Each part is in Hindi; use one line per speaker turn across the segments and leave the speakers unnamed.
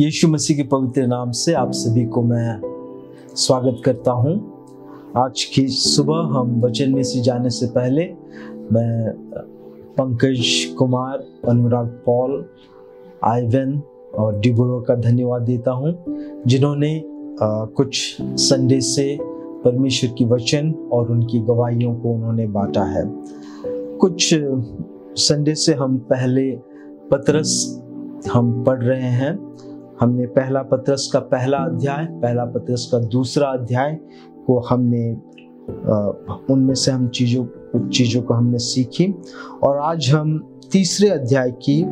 यीशु मसीह के पवित्र नाम से आप सभी को मैं स्वागत करता हूं। आज की सुबह हम वचन में से जाने से पहले मैं पंकज कुमार, अनुराग पॉल, आइवन और डिबोरा का धन्यवाद देता हूं, जिन्होंने कुछ संडे से परमेश्वर की वचन और उनकी गवाहियों को उन्होंने बांटा है। कुछ संडे से हम पहले पतरस हम पढ़ रहे हैं। हमने पहला पतरस का पहला अध्याय, पहला पतरस का दूसरा अध्याय को हमने उनमें से हम कुछ चीज़ों को हमने सीखी और आज हम तीसरे अध्याय की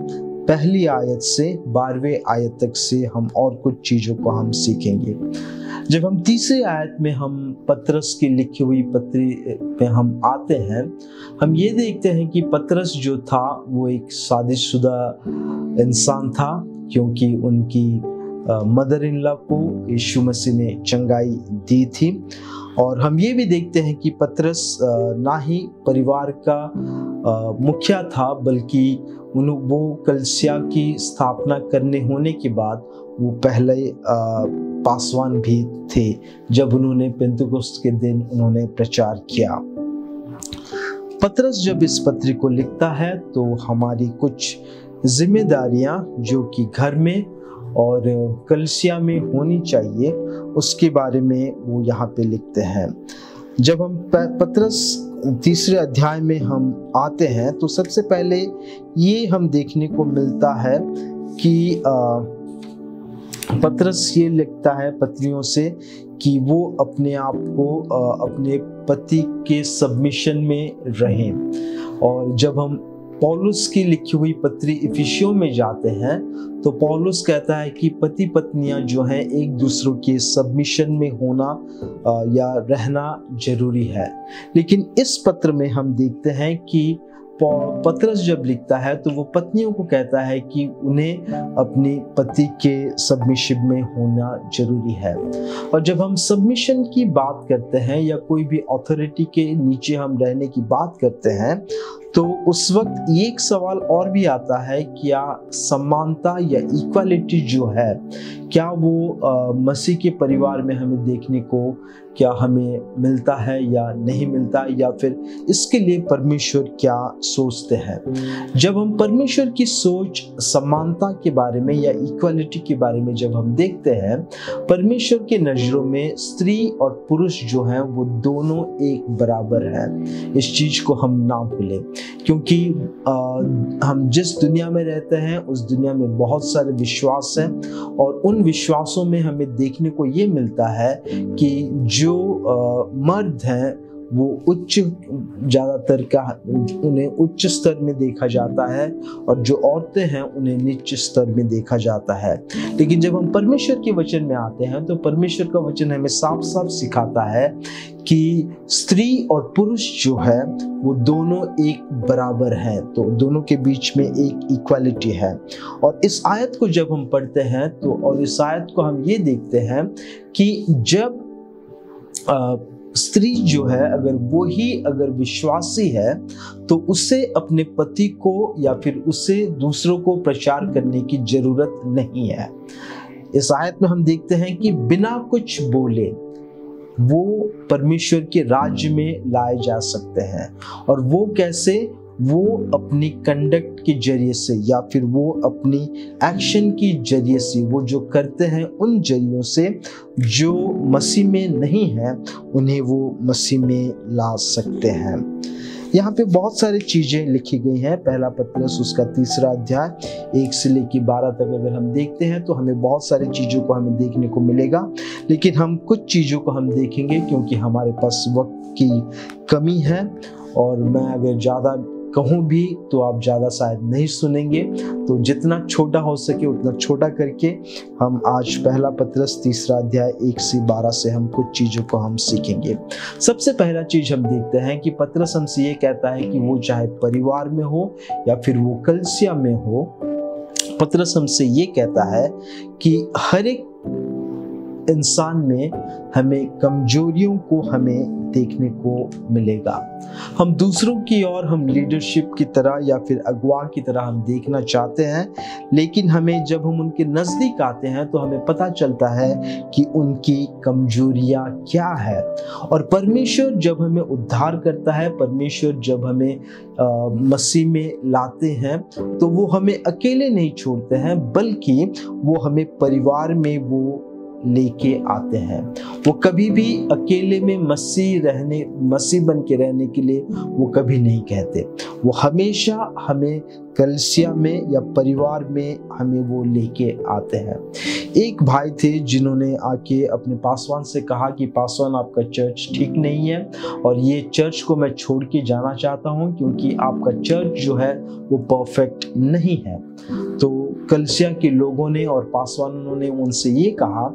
पहली आयत से 12वें आयत तक से हम और कुछ चीज़ों को हम सीखेंगे। जब हम तीसरी आयत में हम पतरस की लिखी हुई पत्री पे हम आते हैं, हम ये देखते हैं कि पतरस जो था वो एक शादीशुदा इंसान था, क्योंकि उनकी मदर इन लॉ को यीशु मसीह ने चंगाई दी थी। और हम ये भी देखते हैं कि पतरस ना ही परिवार का मुखिया था, बल्कि वो कलीसिया की स्थापना करने होने के बाद वो पहले पासवान भी थे, जब उन्होंने पेंतुकोस्त के दिन उन्होंने प्रचार किया। पतरस जब इस पत्री को लिखता है तो हमारी कुछ जिम्मेदारियां जो कि घर में और कलीसिया में होनी चाहिए, उसके बारे में वो यहाँ पे लिखते हैं। जब हम पतरस तीसरे अध्याय में हम आते हैं तो सबसे पहले ये हम देखने को मिलता है कि पतरस ये लिखता है पत्नियों से कि वो अपने आप को अपने पति के सबमिशन में रहें। और जब हम पौलुस की लिखी हुई पत्री इफिसियों में जाते हैं तो पौलुस कहता है कि पति पत्नियां जो हैं एक दूसरों के सबमिशन में होना या रहना जरूरी है। लेकिन इस पत्र में हम देखते हैं कि पतरस जब लिखता है तो वो पत्नियों को कहता है कि उन्हें अपने पति के सबमिशन में होना जरूरी है। और जब हम सबमिशन की बात करते हैं या कोई भी अथॉरिटी के नीचे हम रहने की बात करते हैं तो उस वक्त एक सवाल और भी आता है, क्या समानता या इक्वालिटी जो है क्या वो मसीह के परिवार में हमें देखने को क्या हमें मिलता है या नहीं मिलता, या फिर इसके लिए परमेश्वर क्या सोचते हैं। जब हम परमेश्वर की सोच समानता के बारे में या इक्वालिटी के बारे में जब हम देखते हैं, परमेश्वर के नजरों में स्त्री और पुरुष जो हैं वो दोनों एक बराबर हैं। इस चीज को हम ना भूलें, क्योंकि हम जिस दुनिया में रहते हैं उस दुनिया में बहुत सारे विश्वास हैं और उन विश्वासों में हमें देखने को ये मिलता है कि जो मर्द हैं वो ज़्यादातर का उन्हें उच्च स्तर में देखा जाता है और जो औरतें हैं उन्हें नीच स्तर में देखा जाता है। लेकिन जब हम परमेश्वर के वचन में आते हैं तो परमेश्वर का वचन हमें साफ साफ सिखाता है कि स्त्री और पुरुष जो है वो दोनों एक बराबर हैं, तो दोनों के बीच में एक इक्वालिटी है। और इस आयत को जब हम पढ़ते हैं तो और इस आयत को हम ये देखते हैं कि जब स्त्री जो है अगर विश्वासी है तो उसे अपने पति को या फिर उसे दूसरों को प्रचार करने की जरूरत नहीं है। इस आयत में हम देखते हैं कि बिना कुछ बोले वो परमेश्वर के राज्य में लाए जा सकते हैं। और वो कैसे? वो अपनी कंडक्ट के जरिए से या फिर वो अपनी एक्शन की जरिए से, वो जो करते हैं उन जरियों से जो मसीह में नहीं है उन्हें वो मसीह में ला सकते हैं। यहाँ पे बहुत सारी चीजें लिखी गई हैं। पहला पतरस उसका तीसरा अध्याय 1 से लेकर 12 तक अगर हम देखते हैं तो हमें बहुत सारी चीजों को हमें देखने को मिलेगा, लेकिन हम कुछ चीजों को हम देखेंगे क्योंकि हमारे पास वक्त की कमी है। और मैं अगर ज्यादा कहूँ भी तो आप ज़्यादा शायद नहीं सुनेंगे, तो जितना छोटा हो सके उतना छोटा करके हम आज पहला पतरस तीसरा अध्याय 1 से 12 से हम कुछ चीज़ों को हम सीखेंगे। सबसे पहला चीज़ हम देखते हैं कि पतरस हमसे ये कहता है कि वो चाहे परिवार में हो या फिर वो कलीसिया में हो, पतरस हमसे ये कहता है कि हर एक इंसान में हमें कमजोरियों को हमें देखने को मिलेगा। हम दूसरों की ओर हम लीडरशिप की तरह या फिर अगुवा की तरह हम देखना चाहते हैं, लेकिन हमें जब हम उनके नज़दीक आते हैं तो हमें पता चलता है कि उनकी कमजोरियां क्या है। और परमेश्वर जब हमें उद्धार करता है, परमेश्वर जब हमें मसीह में लाते हैं, तो वो हमें अकेले नहीं छोड़ते हैं, बल्कि वो हमें परिवार में वो लेके आते हैं। वो कभी भी अकेले में मसीह बन के रहने के लिए वो कभी नहीं कहते। वो हमेशा हमें कलीसिया में या परिवार में हमें वो लेके आते हैं। एक भाई थे जिन्होंने आके अपने पासवान से कहा कि पासवान, आपका चर्च ठीक नहीं है और ये चर्च को मैं छोड़ के जाना चाहता हूँ, क्योंकि आपका चर्च जो है वो परफेक्ट नहीं है। तो कलीसिया के लोगों ने और पासवानों ने उनसे ये कहा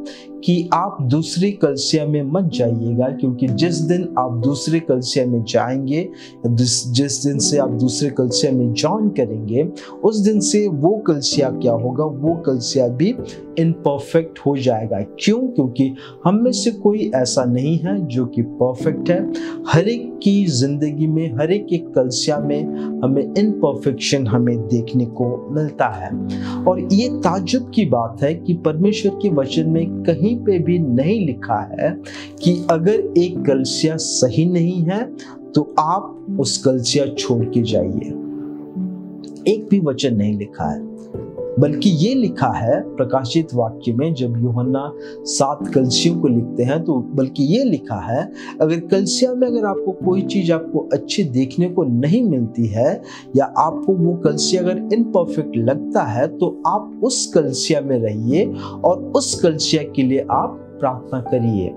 कि आप दूसरी कलीसिया में मत जाइएगा, क्योंकि जिस दिन आप दूसरे कलीसिया में जाएंगे, जिस दिन से आप दूसरे कलीसिया में जॉइन करेंगे, उस दिन से वो कलीसिया क्या होगा, वो कलीसिया भी इनपरफेक्ट हो जाएगा। क्यों? क्योंकि हम में से कोई ऐसा नहीं है जो कि परफेक्ट है। हर एक की जिंदगी में, हर एक कलीसिया में हमें इनपरफेक्शन हमें देखने को मिलता है। और ये ताज्जुब की बात है कि परमेश्वर के वचन में कहीं पे भी नहीं लिखा है कि अगर एक कलीसिया सही नहीं है तो आप उस कलीसिया छोड़ के जाइए। एक भी वचन नहीं लिखा है, बल्कि ये लिखा है प्रकाशित वाक्य में, जब यूहन्ना 7 कलीसियों को लिखते हैं, तो बल्कि ये लिखा है, अगर कलीसिया में अगर आपको कोई चीज आपको अच्छी देखने को नहीं मिलती है, या आपको वो कलीसिया अगर इनपरफेक्ट लगता है, तो आप उस कलीसिया में रहिए और उस कलीसिया के लिए आप प्रार्थना करिए।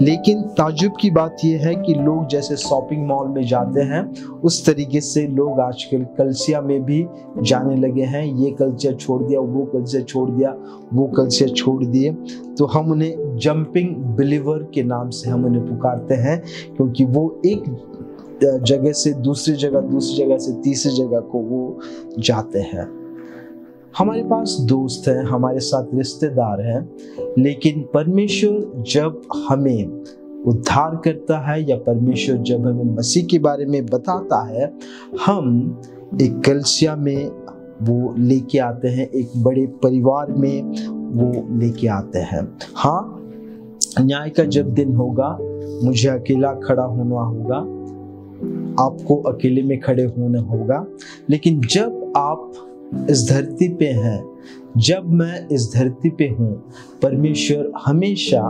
लेकिन ताज्जुब की बात यह है कि लोग जैसे शॉपिंग मॉल में जाते हैं, उस तरीके से लोग आजकल कलीसिया में भी जाने लगे हैं। ये कलीसिया छोड़ दिया, वो कलीसिया छोड़ दिया, वो कलीसिया छोड़ दिए। तो हम उन्हें जंपिंग बिलीवर के नाम से हम उन्हें पुकारते हैं, क्योंकि वो एक जगह से दूसरी जगह से तीसरी जगह को वो जाते हैं। हमारे पास दोस्त हैं, हमारे साथ रिश्तेदार हैं, लेकिन परमेश्वर जब हमें उद्धार करता है या परमेश्वर जब हमें मसीह के बारे में बताता है, हम एक कलीसिया में वो लेके आते हैं, एक बड़े परिवार में वो लेके आते हैं। हाँ, न्याय का जब दिन होगा, मुझे अकेला खड़ा होना होगा, आपको अकेले में खड़े होना होगा, लेकिन जब आप इस धरती पे हैं, जब मैं इस धरती पे हूँ, परमेश्वर हमेशा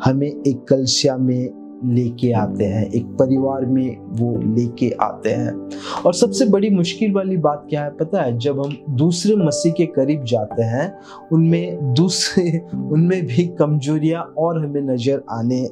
हमें एक कलीसिया में लेके आते हैं, एक परिवार में वो लेके आते हैं। और सबसे बड़ी मुश्किल वाली बात क्या है पता है? जब हम दूसरे मसीह के करीब जाते हैं, उनमें भी कमजोरियां और हमें नजर आने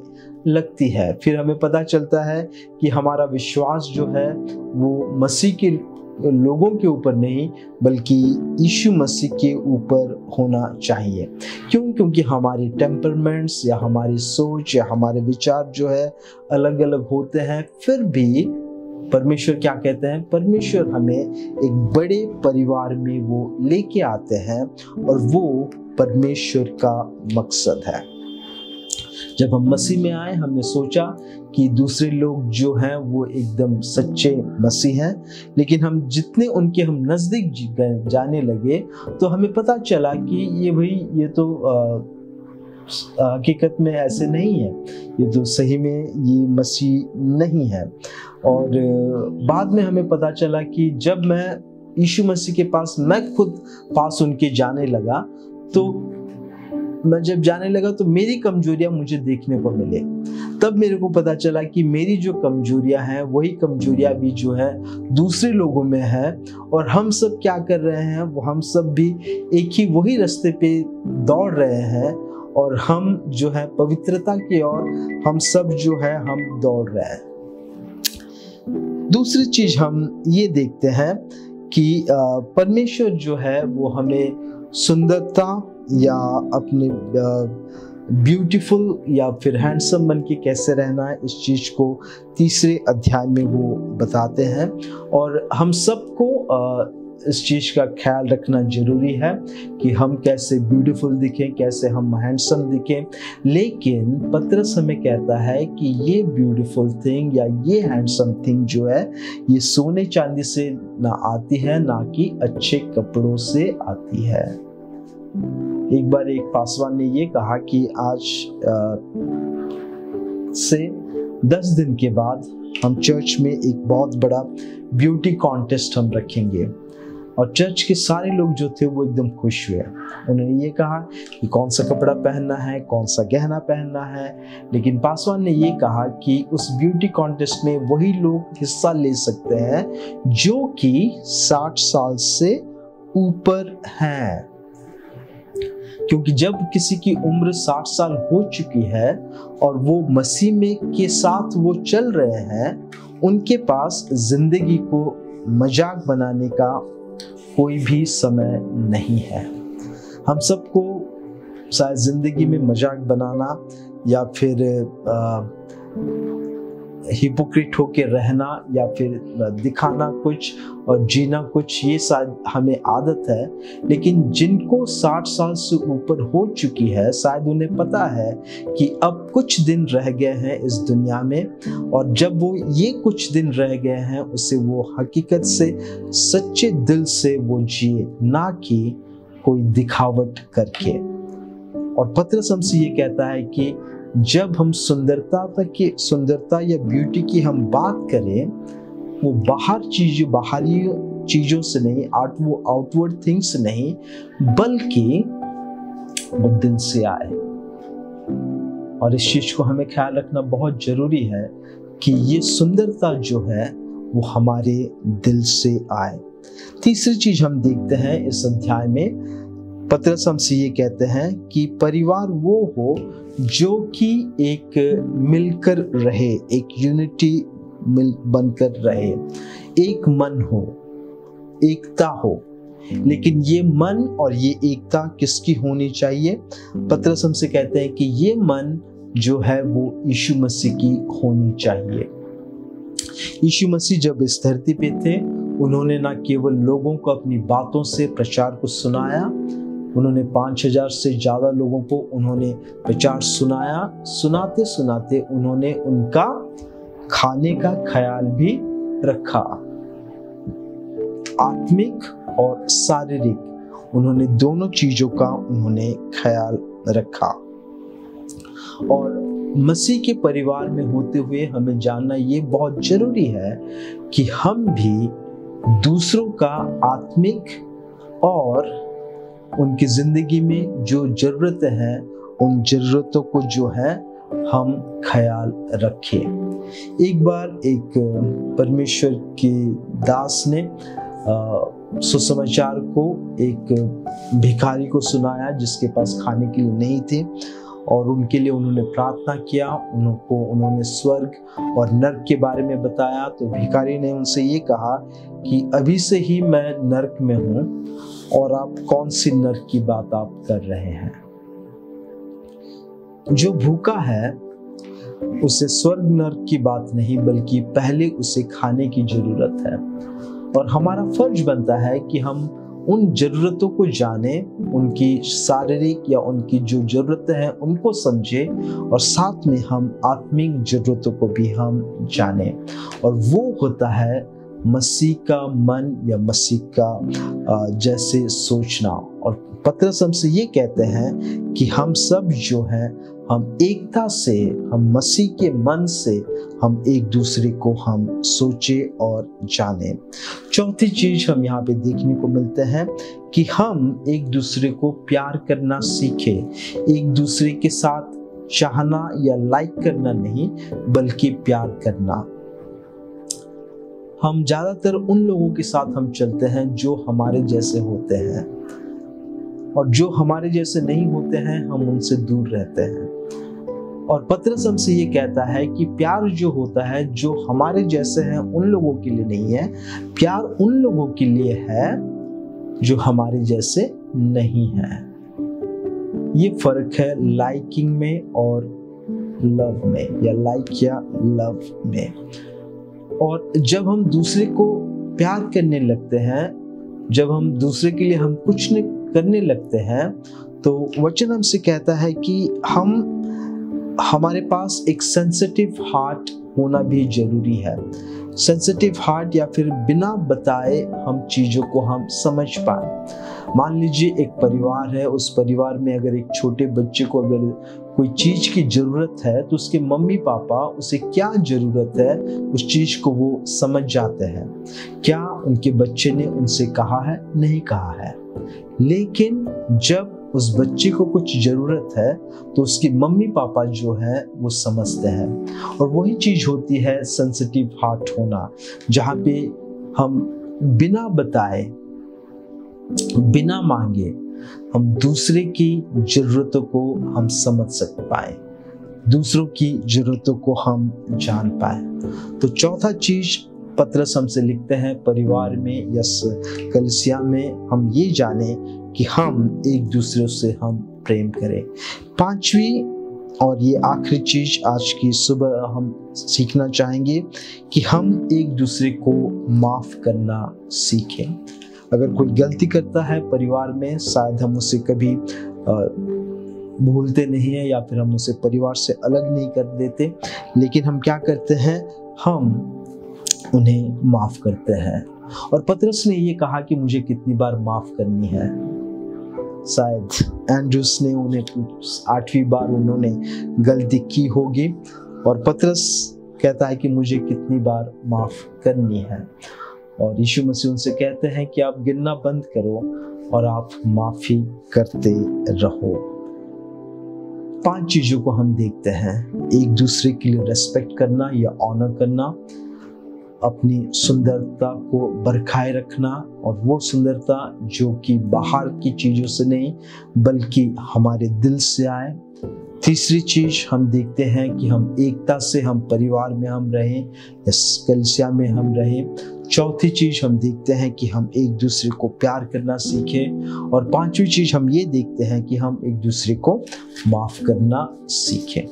लगती है। फिर हमें पता चलता है कि हमारा विश्वास जो है वो मसीह के लोगों के ऊपर नहीं, बल्कि यीशु मसीह के ऊपर होना चाहिए। क्यों? क्योंकि हमारे टेम्परमेंट्स या हमारी सोच या हमारे विचार जो है अलग अलग होते हैं। फिर भी परमेश्वर क्या कहते हैं? परमेश्वर हमें एक बड़े परिवार में वो लेके आते हैं, और वो परमेश्वर का मकसद है। जब हम मसीह में आए, हमने सोचा कि दूसरे लोग जो हैं वो एकदम सच्चे मसीह हैं, लेकिन हम जितने उनके हम नज़दीक जाने लगे, तो हमें पता चला कि ये तो हकीकत में ऐसे नहीं है, ये तो सही में ये मसीह नहीं है। और बाद में हमें पता चला कि जब मैं यीशु मसीह के पास, मैं खुद पास उनके जाने लगा, तो मैं जब जाने लगा तो मेरी कमजोरियां मुझे देखने को मिले। तब मेरे को पता चला कि मेरी जो कमजोरियां हैं वही कमजोरियां भी जो है दूसरे लोगों में है, और हम सब क्या कर रहे हैं, वो हम सब भी एक ही वही रास्ते पे दौड़ रहे हैं, और हम जो है पवित्रता की ओर हम सब जो है हम दौड़ रहे हैं। दूसरी चीज हम ये देखते हैं कि परमेश्वर जो है वो हमें सुंदरता या अपने ब्यूटीफुल या फिर हैंडसम बन के कैसे रहना है, इस चीज को तीसरे अध्याय में वो बताते हैं। और हम सबको इस चीज का ख्याल रखना जरूरी है कि हम कैसे ब्यूटीफुल दिखें, कैसे हम हैंडसम दिखें, लेकिन पतरस हमें कहता है कि ये ब्यूटीफुल थिंग या ये हैंडसम थिंग जो है ये सोने चांदी से ना आती है, ना कि अच्छे कपड़ों से आती है। एक बार एक पासवान ने ये कहा कि आज से 10 दिन के बाद हम चर्च में एक बहुत बड़ा ब्यूटी कॉन्टेस्ट हम रखेंगे। और चर्च के सारे लोग जो थे वो एकदम खुश हुए। उन्होंने ये कहा कि कौन सा कपड़ा पहनना है, कौन सा गहना पहनना है, लेकिन पासवान ने ये कहा कि उस ब्यूटी कॉन्टेस्ट में वही लोग हिस्सा ले सकते हैं जो कि 60 साल से ऊपर हैं। क्योंकि जब किसी की उम्र 60 साल हो चुकी है और वो मसीह में के साथ वो चल रहे हैं, उनके पास जिंदगी को मजाक बनाने का कोई भी समय नहीं है। हम सबको शायद जिंदगी में मजाक बनाना या फिर हिपोक्रेट होके रहना या फिर दिखाना कुछ और जीना कुछ, ये शायद हमें आदत है। लेकिन जिनको 60 साल से ऊपर हो चुकी है, शायद उन्हें पता है कि अब कुछ दिन रह गए हैं इस दुनिया में, और जब वो ये कुछ दिन रह गए हैं उसे वो हकीकत से सच्चे दिल से वो जिए, ना कि कोई दिखावट करके। और पतरस हमसे ये कहता है कि जब हम सुंदरता या ब्यूटी की हम बात करें, वो बाहरी चीजों से नहीं, वो आउटवर्ड थिंग्स से नहीं, बल्कि वो दिल से आए। और इस चीज को हमें ख्याल रखना बहुत जरूरी है कि ये सुंदरता जो है वो हमारे दिल से आए। तीसरी चीज हम देखते हैं इस अध्याय में, पतरस हमसे ये कहते हैं कि परिवार वो हो जो कि एक मिलकर रहे, एक यूनिटी बनकर रहे, एक मन हो, एकता हो। लेकिन ये मन और ये एकता किसकी होनी चाहिए? पतरस हमसे कहते हैं कि ये मन जो है वो यीशु मसीह की होनी चाहिए। यीशु मसीह जब इस धरती पे थे, उन्होंने ना केवल लोगों को अपनी बातों से प्रचार को सुनाया, उन्होंने 5000 से ज्यादा लोगों को उन्होंने प्रचार सुनाया। सुनाते सुनाते उन्होंने उनका खाने का ख्याल भी रखा। आत्मिक और शारीरिक, उन्होंने दोनों चीजों का उन्होंने ख्याल रखा। और मसीह के परिवार में होते हुए हमें जानना ये बहुत जरूरी है कि हम भी दूसरों का आत्मिक और उनकी जिंदगी में जो जरूरतें हैं, उन जरूरतों को जो है हम ख्याल रखें। एक बार एक परमेश्वर के दास ने सुसमाचार को एक भिखारी को सुनाया जिसके पास खाने के लिए नहीं थे, और उनके लिए उन्होंने प्रार्थना किया। उन्होंने स्वर्ग और नरक के बारे में बताया। तो भिखारी ने उनसे ये कहा कि अभी से ही मैं नरक में हूं, और आप कौन सी नरक की बात आप कर रहे हैं? जो भूखा है उसे स्वर्ग नरक की बात नहीं, बल्कि पहले उसे खाने की जरूरत है। और हमारा फर्ज बनता है कि हम उन जरूरतों को जाने, उनकी शारीरिक या उनकी जो जरूरतें हैं उनको समझे, और साथ में हम आत्मिक जरूरतों को भी हम जाने। और वो होता है मसीह का मन या मसीह का जैसे सोचना। और पतरस हमसे ये कहते हैं कि हम सब जो है, हम एकता से, हम मसीह के मन से हम एक दूसरे को हम सोचे और जाने। चौथी चीज हम यहाँ पे देखने को मिलते हैं कि हम एक दूसरे को प्यार करना सीखे। एक दूसरे के साथ चाहना या लाइक करना नहीं, बल्कि प्यार करना। हम ज्यादातर उन लोगों के साथ हम चलते हैं जो हमारे जैसे होते हैं, और जो हमारे जैसे नहीं होते हैं हम उनसे दूर रहते हैं। और पतरस हमसे ये कहता है कि प्यार जो होता है, जो हमारे जैसे हैं उन लोगों के लिए नहीं है, प्यार उन लोगों के लिए है जो हमारे जैसे नहीं है। ये फर्क है लाइकिंग में और लव में, या लाइक या लव में। और जब हम दूसरे को प्यार करने लगते हैं जब हम दूसरे के लिए हम कुछ न करने लगते हैं तो वचन हमसे कहता है कि हमारे पास एक सेंसिटिव हार्ट होना भी जरूरी है। सेंसिटिव हार्ट, या फिर बिना बताए हम चीज़ों को हम समझ पाए। मान लीजिए एक परिवार है, उस परिवार में अगर एक छोटे बच्चे को अगर कोई चीज़ की ज़रूरत है तो उसके मम्मी पापा उसे क्या ज़रूरत है उस चीज़ को वो समझ जाते हैं। क्या उनके बच्चे ने उनसे कहा है? नहीं कहा है। लेकिन जब उस बच्चे को कुछ ज़रूरत है तो उसके मम्मी पापा जो है वो समझते हैं। और वही चीज़ होती है सेंसिटिव हार्ट होना, जहाँ पे हम बिना बताए, बिना मांगे हम दूसरे की ज़रूरतों को हम समझ पाए, दूसरों की ज़रूरतों को हम जान पाए। तो चौथा चीज़ पतरस हमसे लिखते हैं, परिवार में या कलीसिया में हम ये जाने कि हम एक दूसरे से हम प्रेम करें। पांचवी और ये आखिरी चीज आज की सुबह हम सीखना चाहेंगे कि हम एक दूसरे को माफ करना सीखें। अगर कोई गलती करता है परिवार में, शायद हम उसे कभी भूलते नहीं है या फिर हम उसे परिवार से अलग नहीं कर देते, लेकिन हम क्या करते हैं, हम उन्हें माफ करते हैं। और पतरस ने ये कहा कि मुझे कितनी बार माफ करनी है। शायद एंड्रूस ने उन्हें 8वीं बार उन्होंने गलती की होगी, और पतरस कहता है कि मुझे कितनी बार माफ करनी है। और यीशु मसीह उनसे कहते हैं कि आप गिनना बंद करो और आप माफी करते रहो। 5 चीजों को हम देखते हैं। एक दूसरे के लिए रेस्पेक्ट करना या ऑनर करना, अपनी सुंदरता को बरखाए रखना, और वो सुंदरता जो कि बाहर की चीज़ों से नहीं बल्कि हमारे दिल से आए। तीसरी चीज हम देखते हैं कि हम एकता से हम परिवार में हम रहें या कलीसिया में हम रहें। चौथी चीज हम देखते हैं कि हम एक दूसरे को प्यार करना सीखें। और 5वीं चीज हम ये देखते हैं कि हम एक दूसरे को माफ करना सीखें।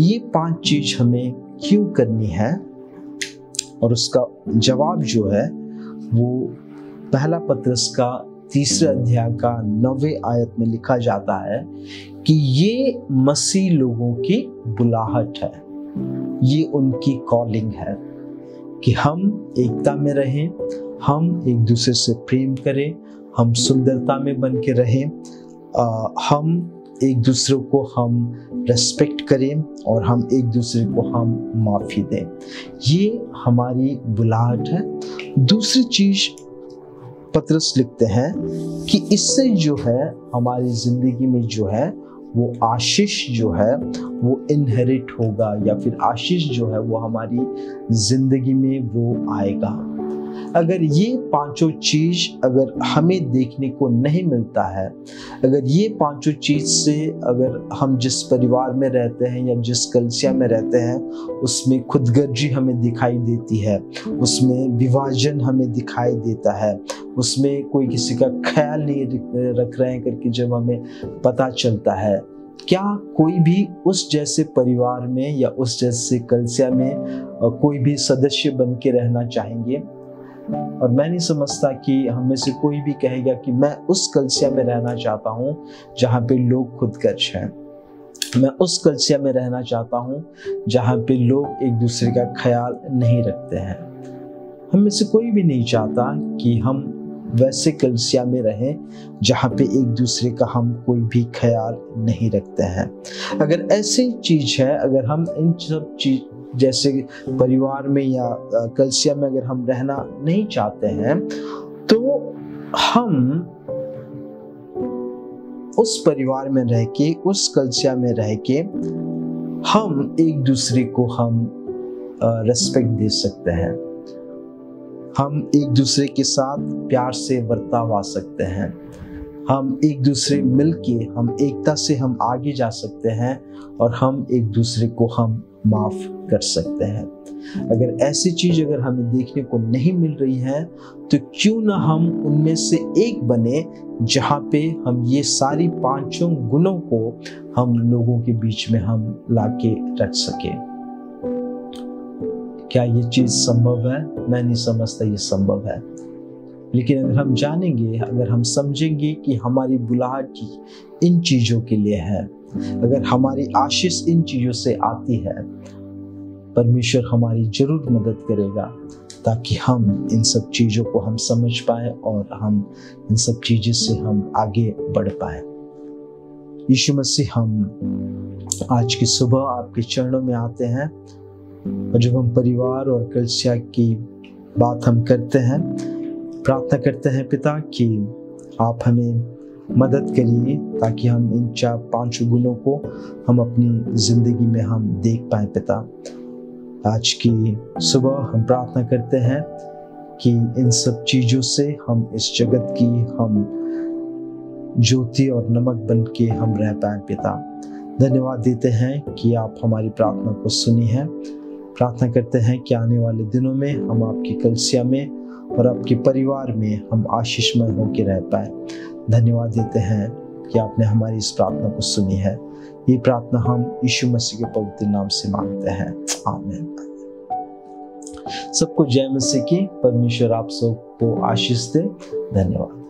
ये 5 चीज हमें क्यों करनी है, और उसका जवाब जो है वो पहला पतरस का 3 अध्याय का 9वें आयत में लिखा जाता है कि ये मसीह लोगों की बुलाहट है, ये उनकी कॉलिंग है कि हम एकता में रहें, हम एक दूसरे से प्रेम करें, हम सुंदरता में बन के रहें, हम एक दूसरे को हम रेस्पेक्ट करें और हम एक दूसरे को हम माफ़ी दें। ये हमारी बुलाहट है। दूसरी चीज पतरस लिखते हैं कि इससे जो है हमारी जिंदगी में जो है वो आशीष जो है वो इनहेरिट होगा, या फिर आशीष जो है वो हमारी जिंदगी में वो आएगा। अगर ये 5 चीज अगर हमें देखने को नहीं मिलता है, अगर ये 5 चीज से अगर हम जिस परिवार में रहते हैं या जिस कलीसिया में रहते हैं उसमें खुदगर्जी हमें दिखाई देती है, उसमें विभाजन हमें दिखाई देता है, उसमें कोई किसी का ख्याल नहीं रख रहे हैं करके जब हमें पता चलता है, क्या कोई भी उस जैसे परिवार में या उस जैसे कलीसिया में कोई भी सदस्य बन के रहना चाहेंगे? और मैं नहीं समझता कि हम में से कोई भी कहेगा कि मैं उस कलीसिया में रहना चाहता हूँ जहाँ पे लोग खुदगर्ज हैं। मैं उस कलीसिया में रहना चाहता हूँ जहाँ पे लोग एक दूसरे का ख्याल नहीं रखते हैं। हम में से कोई भी नहीं चाहता कि हम वैसे कलीसिया में रहें जहाँ पे एक दूसरे का हम कोई भी ख्याल नहीं रखते हैं। अगर ऐसी चीज है, अगर हम इन सब चीज जैसे परिवार में या कलीसिया में अगर हम रहना नहीं चाहते हैं तो हम उस परिवार में रह के, उस कलीसिया में रह के हम एक दूसरे को हम रेस्पेक्ट दे सकते हैं, हम एक दूसरे के साथ प्यार से बर्ताव आ सकते हैं, हम एक दूसरे मिलके हम एकता से हम आगे जा सकते हैं और हम एक दूसरे को हम माफ कर सकते हैं। अगर ऐसी चीज अगर हमें देखने को नहीं मिल रही है तो क्यों ना हम उनमें से एक बने जहाँ पे हम ये सारी 5 गुणों को हम लोगों के बीच में हम लाके रख सके। क्या ये चीज संभव है? मैं नहीं समझता ये संभव है। लेकिन अगर हम जानेंगे, अगर हम समझेंगे कि हमारी बुलाहट इन चीज़ों के लिए है, अगर हमारी आशीष इन चीज़ों से आती है, परमेश्वर हमारी जरूर मदद करेगा ताकि हम इन सब चीज़ों को हम समझ पाए और हम इन सब चीज़ों से हम आगे बढ़ पाए। यीशु मसीह, हम आज की सुबह आपके चरणों में आते हैं और जब हम परिवार और कलीसिया की बात हम करते हैं, प्रार्थना करते हैं पिता कि आप हमें मदद करिए ताकि हम इन 4-5 गुणों को हम अपनी जिंदगी में हम देख पाए। पिता, आज की सुबह हम प्रार्थना करते हैं कि इन सब चीज़ों से हम इस जगत की हम ज्योति और नमक बन के हम रह पाए। पिता, धन्यवाद देते हैं कि आप हमारी प्रार्थना को सुनी है। प्रार्थना करते हैं कि आने वाले दिनों में हम आपकी कलीसिया में और आपके परिवार में हम आशीषमय होकर रह पाए। धन्यवाद देते हैं कि आपने हमारी इस प्रार्थना को सुनी है। ये प्रार्थना हम यीशु मसीह के पवित्र नाम से मांगते हैं, आमीन। सबको जय मसीह की। परमेश्वर आप सबको आशीष दे। धन्यवाद।